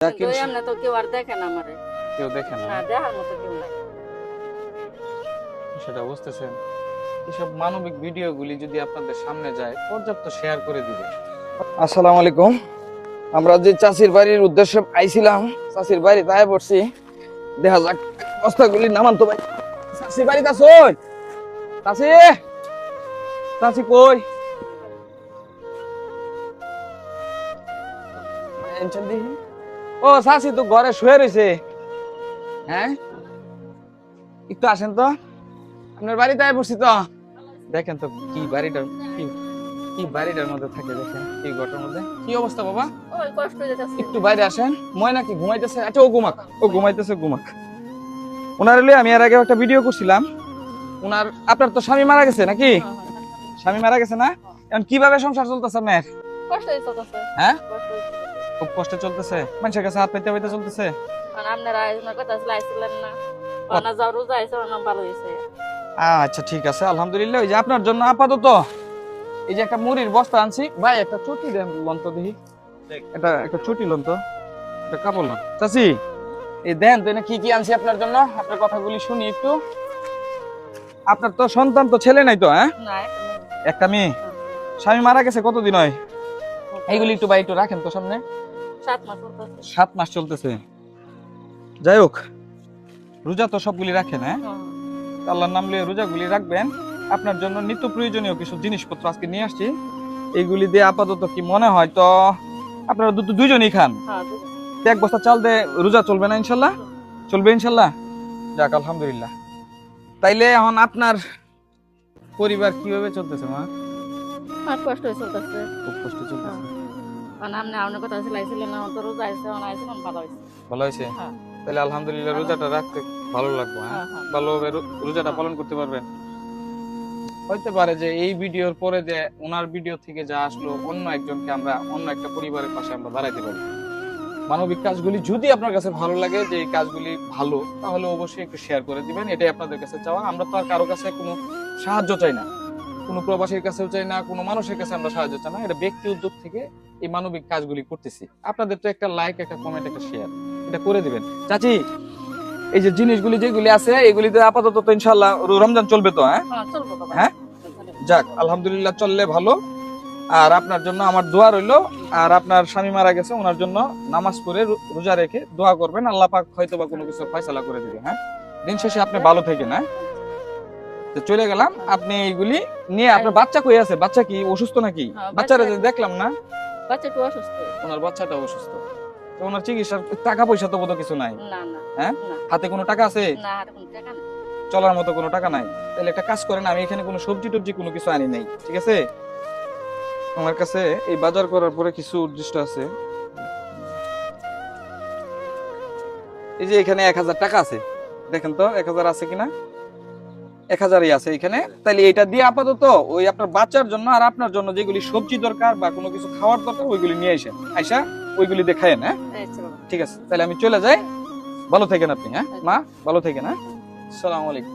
এমনি তো কেউ আর দেখে না আমারে, কেউ দেখে না, না দেখার মতো কেউ নাই। সেটা বুঝতেছেন। এসব মানবিক ভিডিওগুলি যদি আপনাদের সামনে যায়, পর্যাপ্ত শেয়ার করে দিবেন। আসসালামু আলাইকুম। আমরা যে চাষির বাড়ির উদ্দেশ্যে আইছিলাম, চাষির বাড়ি তাই পড়ছি। দেখা যাক বস্তাগুলি নামান তো ভাই। চাষির বাড়িতে আসুন। চাষি, চাষি কই? ও চাষি তো ঘরে শুয়ে রয়েছে। হ্যাঁ, একটু আসেন তো, আপনার বাড়িতে আয় পড়ছি তো। দেখেন তো কি বাড়িটার কি কি বাড়িটার মধ্যে থাকে, দেখেন এই ঘরটার মধ্যে কি অবস্থা। বাবা ওই কষ্ট হয়ে যাচ্ছে। একটু বাইরে আসেন। ময়না কি ঘুমাইতেছে? আচ্ছা ও ঘুমাক, ও ঘুমাইতেছে, ঘুমাক। ওনার লই আমি এর আগে একটা ভিডিও করছিলাম। ওনার আপনার তো স্বামী মারা গেছে নাকি? স্বামী মারা গেছে না? এখন কিভাবে সংসার চলতেছে আপনার? কষ্ট হয়ে চলতেছে। হ্যাঁ, কষ্ট হয়ে চলতেছে। খুব কষ্টে চলতেছে। মানুষের কাছে হাত পাইতে পাইতে চলতেছে। কারণ আপনারা আয়োজনের কথা আইছিলেন না, বানা যাও রোজা আইছে, ওনার ভালো হয়েছে। আচ্ছা ঠিক আছে, আলহামদুলিল্লাহ। ওই যে আপনার জন্য আপাতত এই যে একটা মুড়ির বস্তা আনছি। ভাই একটা চটি দেন লন্ত দেখি, এটা একটা চটি লন্ত, একটা কাপড় লন। চাচি এই দেন তো, কি কি আনছি আপনার জন্য, আপনার কথাগুলি শুনি একটু। আপনার তো সন্তান তো ছেলে নাই তো? হ্যাঁ, না একটা মেয়ে। স্বামী মারা গেছে কতদিন হয়? এইগুলি একটু ভাই একটু রাখেন তো সামনে। 7 মাস চলতেছে। 7 মাস চলতেছে। যাই হোক, রোজা তো সবগুলি রাখেন? হ্যাঁ, আল্লাহর নাম লিয়ে রোজাগুলি রাখবেন। আপনার জন্য নিত্য প্রয়োজনীয় কিছু জিনিসপত্র আজকে নিয়ে আসছি। এইগুলি দিয়ে আপাতত কি মনে হয় তো আপনারা দুইজনই খান। এক বস্তা চাল দিয়ে রোজা চলবে না ইনশাল্লাহ? চলবে ইনশাল্লাহ। যাক আলহামদুলিল্লাহ। তাইলে এখন আপনার পরিবার কিভাবে চলতেছে মা? আর কষ্ট হয়ে চলতেছে। খুব কষ্ট চলতেছে। কারণ আপনি আপনার কথা আইছিলেন না, তো রোজা আইছে, ওনা আইছে, ভালো হয়েছে। ভালো হয়েছে? হ্যাঁ। তাহলে আলহামদুলিল্লাহ, রোজাটা রাখতে ভালো লাগবে। হ্যাঁ, ভালোভাবে রোজাটা পালন করতে পারবেন। হইতে পারে যে এই ভিডিওর পরে যে ওনার ভিডিও থেকে যা আসলো, অন্য একজনকে আমরা অন্য একটা পরিবারের পাশে আমরা দাঁড়াইতে পারি। মানবিক কাজগুলি যদি আপনার কাছে ভালো লাগে, যে এই কাজগুলি ভালো, তাহলে অবশ্যই একটু শেয়ার করে দিবেন। এটাই আপনাদের কাছে চাওয়া। আমরা তো আর কারো কাছে কোনো সাহায্য চাই না, কোনো প্রবাসীর কাছেও চাই না, কোনো মানুষের কাছে আমরা সাহায্য চাই না। এটা ব্যক্তি উদ্যোগ থেকে এই মানবিক কাজগুলি করতেছি। আপনাদের তো একটা লাইক, একটা কমেন্ট, একটা শেয়ার এটা করে দিবেন। চাচি এই যে জিনিসগুলি যেগুলি আছে, এগুলিতে আপাতত তো ইনশাআল্লাহ রমজান চলবে তো? হ্যাঁ, হ্যাঁ, যাক আলহামদুলিল্লাহ, চললে ভালো। আর আপনার জন্য আমার দোয়া রইলো। আর আপনার স্বামী মারা গেছে, ওনার জন্য নামাজ পড়ে রোজা রেখে দোয়া করবেন। আল্লাহ পাক হয়তো বা কোনো কিছু ফয়সালা করে দিবে। হ্যাঁ, দিন শেষে আপনি ভালো থাকেন। হ্যাঁ, তো চলে গেলাম। আপনি এইগুলি নিয়ে, আপনার বাচ্চা কই আছে? বাচ্চা কি অসুস্থ নাকি? বাচ্চারা যে দেখলাম না, বাচ্চা একটু অসুস্থ। ওনার বাচ্চাটা অসুস্থ। তো ওনার চিকিৎসার টাকা পয়সা তো বোধ কিছু নাই? না না। হ্যাঁ, হাতে কোনো টাকা আছে? না, হাতে কোনো টাকা নেই। চলার মতো কোনো টাকা নাই? তাহলে একটা কাজ করেন, আমি এখানে কোনো সবজি টবজি কোনো কিছু আনি নাই, ঠিক আছে? আমার কাছে এই বাজার করার পরে কিছু উদ্দিষ্ট আছে। এই যে এখানে 1000 টাকা আছে, দেখেন তো 1000 আছে কিনা। 1000ই আছে এখানে। তাহলে এটা দিয়ে আপাতত ওই আপনার বাচ্চার জন্য আর আপনার জন্য যেগুলি সবজি দরকার বা কোনো কিছু খাওয়ার দরকার, ওইগুলি নিয়ে আসেন। আইসা ওইগুলি দেখায়েন। হ্যাঁ, ঠিক আছে, তাহলে আমি চলে যাই। ভালো থাকেন আপনি। হ্যাঁ মা, ভালো থাকেন। হ্যাঁ, আসসালামু আলাইকুম।